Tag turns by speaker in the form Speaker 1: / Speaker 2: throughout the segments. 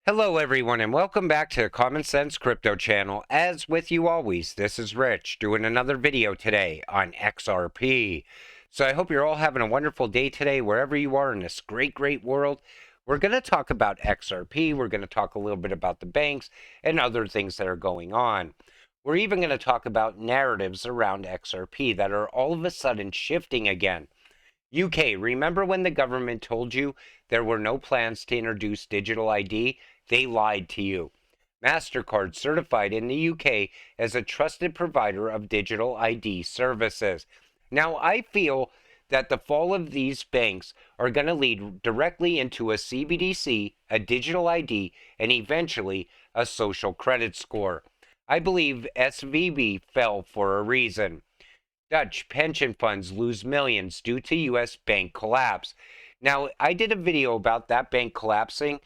Speaker 1: Hello, everyone, and welcome back to the Common Sense Crypto channel. As with you always, this is Rich doing another video today on XRP. So I hope you're all having a wonderful day today, wherever you are in this great world. We're going to talk about XRP. We're going to talk a little bit about the banks and other things that are going on. We're even going to talk about narratives around XRP that are all of a sudden shifting again. UK, remember when the government told you there were no plans to introduce digital ID? They lied to you. MasterCard certified in the UK as a trusted provider of digital ID services. Now, I feel that the fall of these banks are going to lead directly into a CBDC, a digital ID, and eventually a social credit score. I believe SVB fell for a reason. Dutch pension funds lose millions due to U.S. bank collapse. Now, I did a video about that bank collapsing,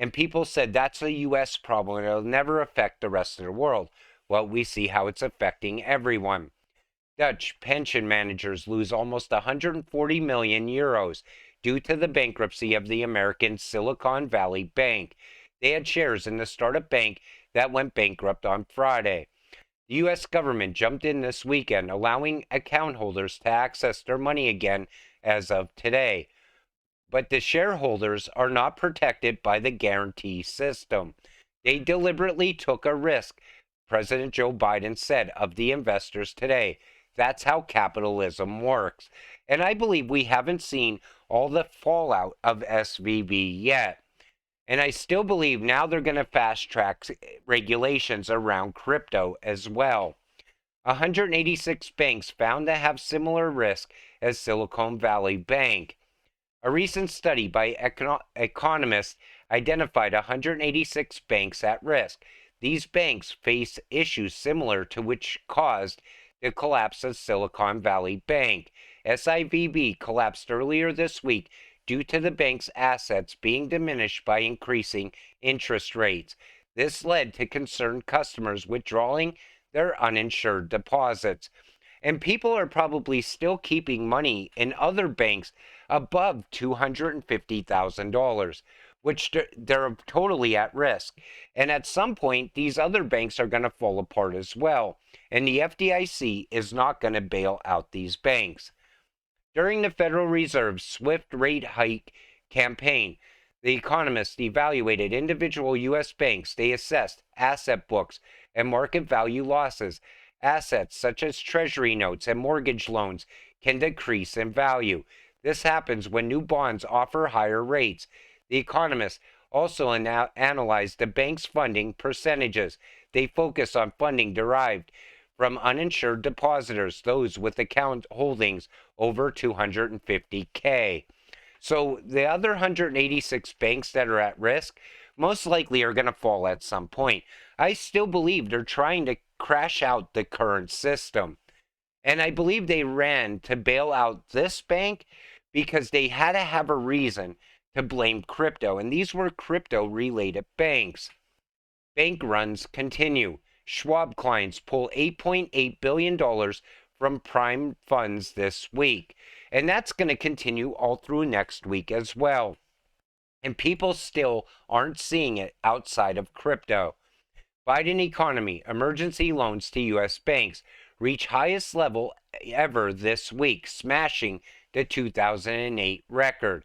Speaker 1: and people said that's a U.S. problem and it'll never affect the rest of the world. Well, we see how it's affecting everyone. Dutch pension managers lose almost 140 million euros due to the bankruptcy of the American Silicon Valley Bank. They had shares in the startup bank that went bankrupt on Friday. The U.S. government jumped in this weekend, allowing account holders to access their money again as of today. But the shareholders are not protected by the guarantee system. They deliberately took a risk, President Joe Biden said of the investors today. That's how capitalism works. And I believe we haven't seen all the fallout of SVB yet. And I still believe now they're going to fast track regulations around crypto as well. 186 banks found to have similar risk as Silicon Valley Bank. A recent study by economists identified 186 banks at risk. These banks face issues similar to which caused the collapse of Silicon Valley Bank. SIVB collapsed earlier this week due to the bank's assets being diminished by increasing interest rates. This led to concerned customers withdrawing their uninsured deposits. And people are probably still keeping money in other banks above $250,000, which they're totally at risk. And at some point, these other banks are going to fall apart as well. And the FDIC is not going to bail out these banks. During the Federal Reserve's swift rate hike campaign, the economists evaluated individual U.S. banks. They assessed asset books and market value losses. Assets such as treasury notes and mortgage loans can decrease in value. This happens when new bonds offer higher rates. The economists also analyzed the bank's funding percentages. They focus on funding derived from uninsured depositors, those with account holdings over 250K. So the other 186 banks that are at risk most likely are going to fall at some point. I still believe they're trying to crash out the current system. And I believe they ran to bail out this bank because they had to have a reason to blame crypto. And these were crypto-related banks. Bank runs continue. Schwab clients pull $8.8 billion from prime funds this week. And that's going to continue all through next week as well. And people still aren't seeing it outside of crypto. Biden economy, emergency loans to U.S. banks reach highest level ever this week, smashing the 2008 record.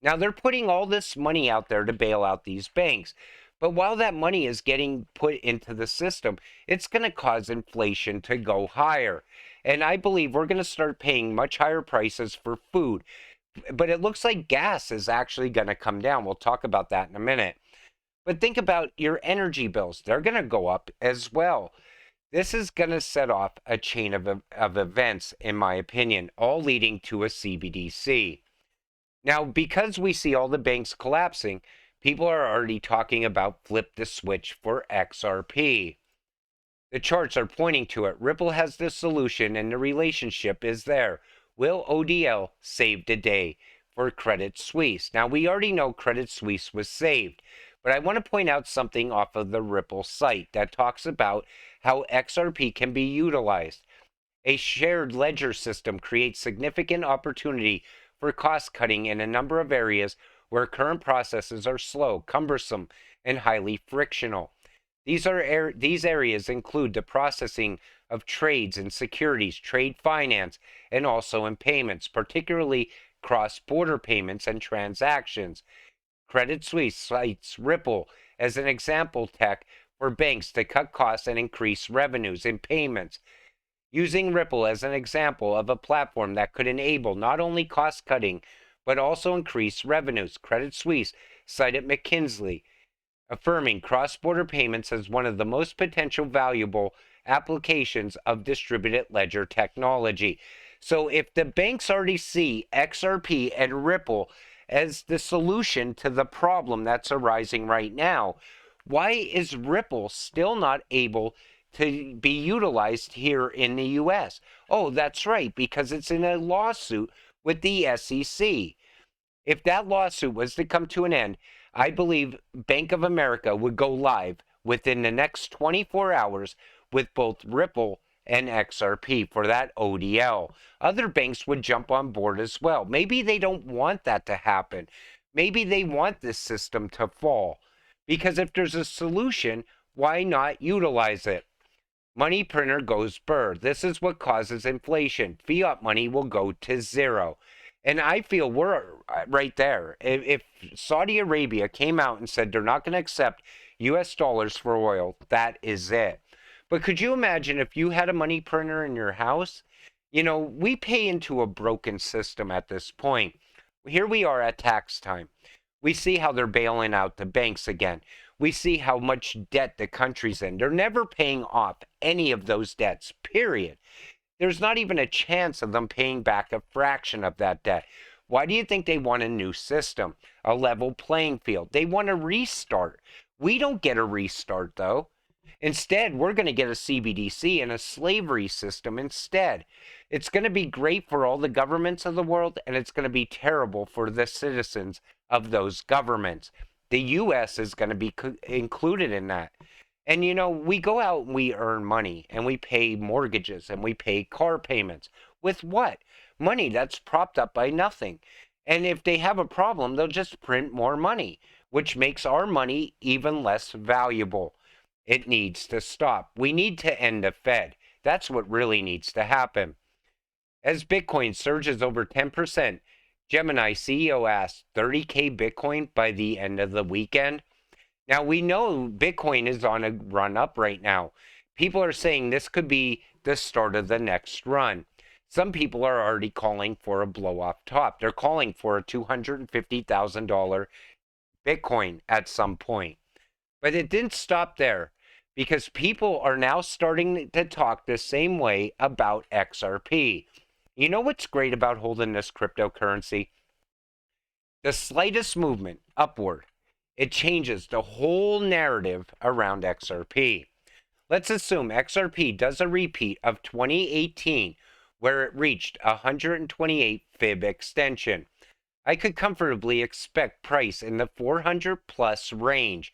Speaker 1: Now, they're putting all this money out there to bail out these banks. But while that money is getting put into the system, it's going to cause inflation to go higher. And I believe we're going to start paying much higher prices for food. But it looks like gas is actually going to come down. We'll talk about that in a minute. But think about your energy bills. They're going to go up as well. This is going to set off a chain of events, in my opinion, all leading to a CBDC. Now, because we see all the banks collapsing, people are already talking about flip the switch for XRP. The charts are pointing to it. Ripple has the solution and the relationship is there. Will ODL save the day for Credit Suisse? Now, we already know Credit Suisse was saved, but I want to point out something off of the Ripple site that talks about how XRP can be utilized. A shared ledger system creates significant opportunity for cost cutting in a number of areas where current processes are slow, cumbersome, and highly frictional. These areas include the processing of trades in securities, trade finance, and also in payments, particularly cross-border payments and transactions. Credit Suisse cites Ripple as an example tech for banks to cut costs and increase revenues in payments. Using Ripple as an example of a platform that could enable not only cost cutting, but also increase revenues, Credit Suisse cited McKinsey, affirming cross-border payments as one of the most potential valuable applications of distributed ledger technology. So if the banks already see XRP and Ripple as the solution to the problem that's arising right now, why is Ripple still not able to be utilized here in the US? Oh, that's right, because it's in a lawsuit with the SEC. If that lawsuit was to come to an end, I believe Bank of America would go live within the next 24 hours with both Ripple and XRP for that ODL. Other banks would jump on board as well. Maybe they don't want that to happen. Maybe they want this system to fall. Because if there's a solution, why not utilize it? Money printer goes burr. This is what causes inflation. Fiat money will go to zero. And I feel we're right there. If Saudi Arabia came out and said they're not going to accept US dollars for oil, that is it. But could you imagine if you had a money printer in your house? You know, we pay into a broken system at this point. Here we are at tax time. We see how they're bailing out the banks again. We see how much debt the country's in. They're never paying off any of those debts, period. There's not even a chance of them paying back a fraction of that debt. Why do you think they want a new system, a level playing field? They want a restart. We don't get a restart, though. Instead, we're going to get a CBDC and a slavery system instead. It's going to be great for all the governments of the world, and it's going to be terrible for the citizens of those governments. The U.S. is going to be included in that. And you know, we go out and we earn money and we pay mortgages and we pay car payments. With what? Money that's propped up by nothing. And if they have a problem, they'll just print more money, which makes our money even less valuable. It needs to stop. We need to end the Fed. That's what really needs to happen. As Bitcoin surges over 10%, Gemini CEO asked 30K Bitcoin by the end of the weekend. Now, we know Bitcoin is on a run up right now. People are saying this could be the start of the next run. Some people are already calling for a blow off top. They're calling for a $250,000 Bitcoin at some point. But it didn't stop there because people are now starting to talk the same way about XRP. You know what's great about holding this cryptocurrency? The slightest movement upward, it changes the whole narrative around XRP. Let's assume XRP does a repeat of 2018, where it reached 128 fib extension. I could comfortably expect price in the 400 plus range,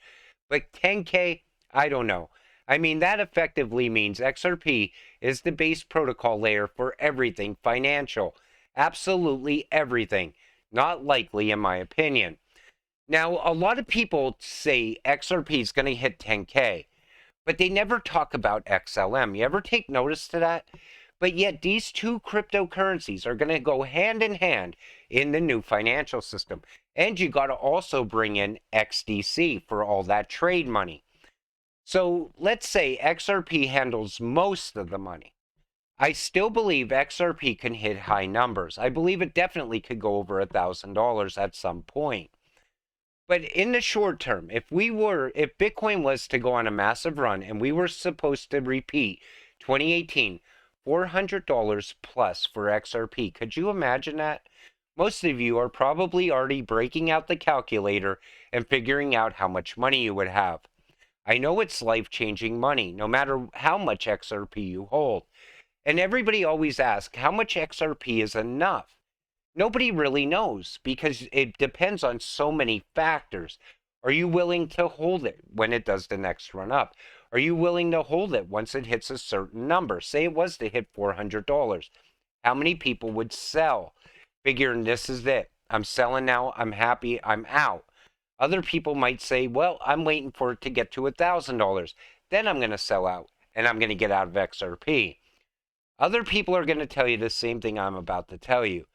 Speaker 1: but 10K, I don't know. I mean, that effectively means XRP is the base protocol layer for everything financial. Absolutely everything. Not likely, in my opinion. Now, a lot of people say XRP is going to hit 10K, but they never talk about XLM. You ever take notice to that? But yet these two cryptocurrencies are going to go hand in hand in the new financial system. And you got to also bring in XDC for all that trade money. So let's say XRP handles most of the money. I still believe XRP can hit high numbers. I believe it definitely could go over $1,000 at some point. But in the short term, if Bitcoin was to go on a massive run and we were supposed to repeat 2018, $400 plus for XRP, could you imagine that? Most of you are probably already breaking out the calculator and figuring out how much money you would have. I know it's life-changing money, no matter how much XRP you hold. And everybody always asks, how much XRP is enough? Nobody really knows because it depends on so many factors. Are you willing to hold it when it does the next run up? Are you willing to hold it once it hits a certain number? Say it was to hit $400. How many people would sell, figuring this is it? I'm selling now. I'm happy. I'm out. Other people might say, well, I'm waiting for it to get to $1,000. Then I'm going to sell out and I'm going to get out of XRP. Other people are going to tell you the same thing I'm about to tell you.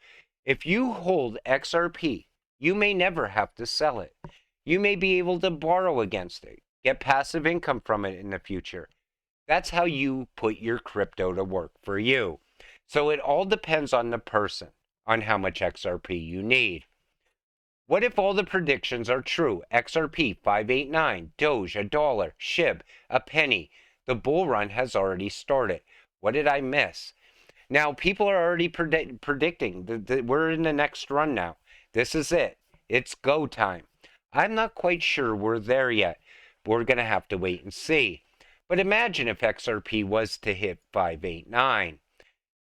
Speaker 1: If you hold XRP, you may never have to sell it. You may be able to borrow against it, get passive income from it in the future. That's how you put your crypto to work for you. So it all depends on the person, on how much XRP you need. What if all the predictions are true? XRP 589, Doge $1, SHIB a penny. The bull run has already started. What did I miss? Now, people are already predicting that we're in the next run now. This is it. It's go time. I'm not quite sure we're there yet. We're going to have to wait and see. But imagine if XRP was to hit 589.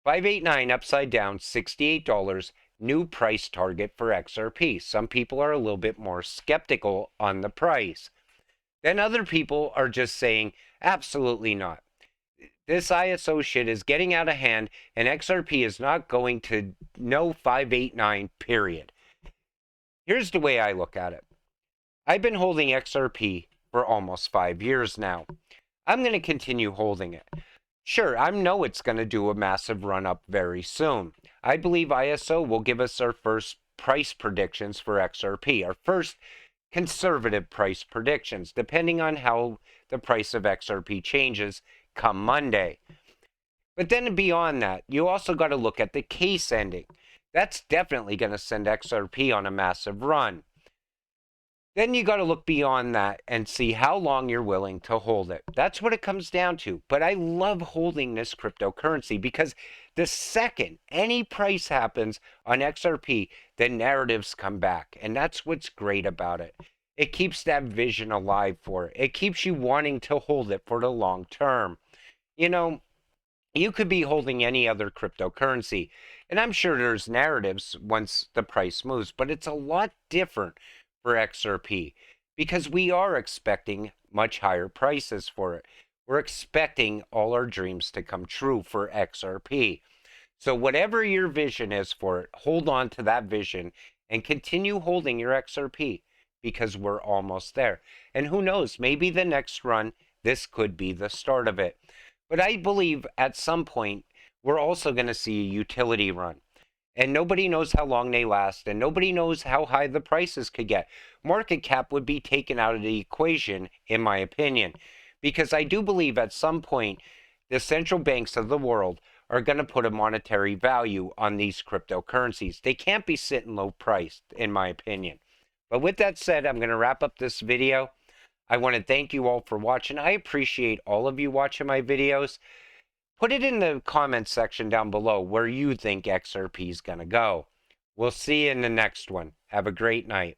Speaker 1: 589 upside down, $68, new price target for XRP. Some people are a little bit more skeptical on the price. Then other people are just saying, absolutely not. This ISO shit is getting out of hand, and XRP is not going to no 589, period. Here's the way I look at it. I've been holding XRP for almost 5 years now. I'm going to continue holding it. Sure, I know it's going to do a massive run up very soon. I believe ISO will give us our first price predictions for XRP, our first conservative price predictions, depending on how the price of XRP changes come Monday. But then beyond that, you also got to look at the case ending. That's definitely going to send XRP on a massive run. Then you got to look beyond that and see how long you're willing to hold it. That's what it comes down to. But I love holding this cryptocurrency because the second any price happens on XRP, the narratives come back. And that's what's great about it. It keeps that vision alive for it. It keeps you wanting to hold it for the long term. You know, you could be holding any other cryptocurrency, and I'm sure there's narratives once the price moves, but it's a lot different for XRP because we are expecting much higher prices for it. We're expecting all our dreams to come true for XRP. So whatever your vision is for it, hold on to that vision and continue holding your XRP because we're almost there. And who knows, maybe the next run, this could be the start of it. But I believe at some point, we're also going to see a utility run. And nobody knows how long they last, and nobody knows how high the prices could get. Market cap would be taken out of the equation, in my opinion, because I do believe at some point, the central banks of the world are going to put a monetary value on these cryptocurrencies. They can't be sitting low priced, in my opinion. But with that said, I'm going to wrap up this video. I want to thank you all for watching. I appreciate all of you watching my videos. Put it in the comments section down below where you think XRP is going to go. We'll see you in the next one. Have a great night.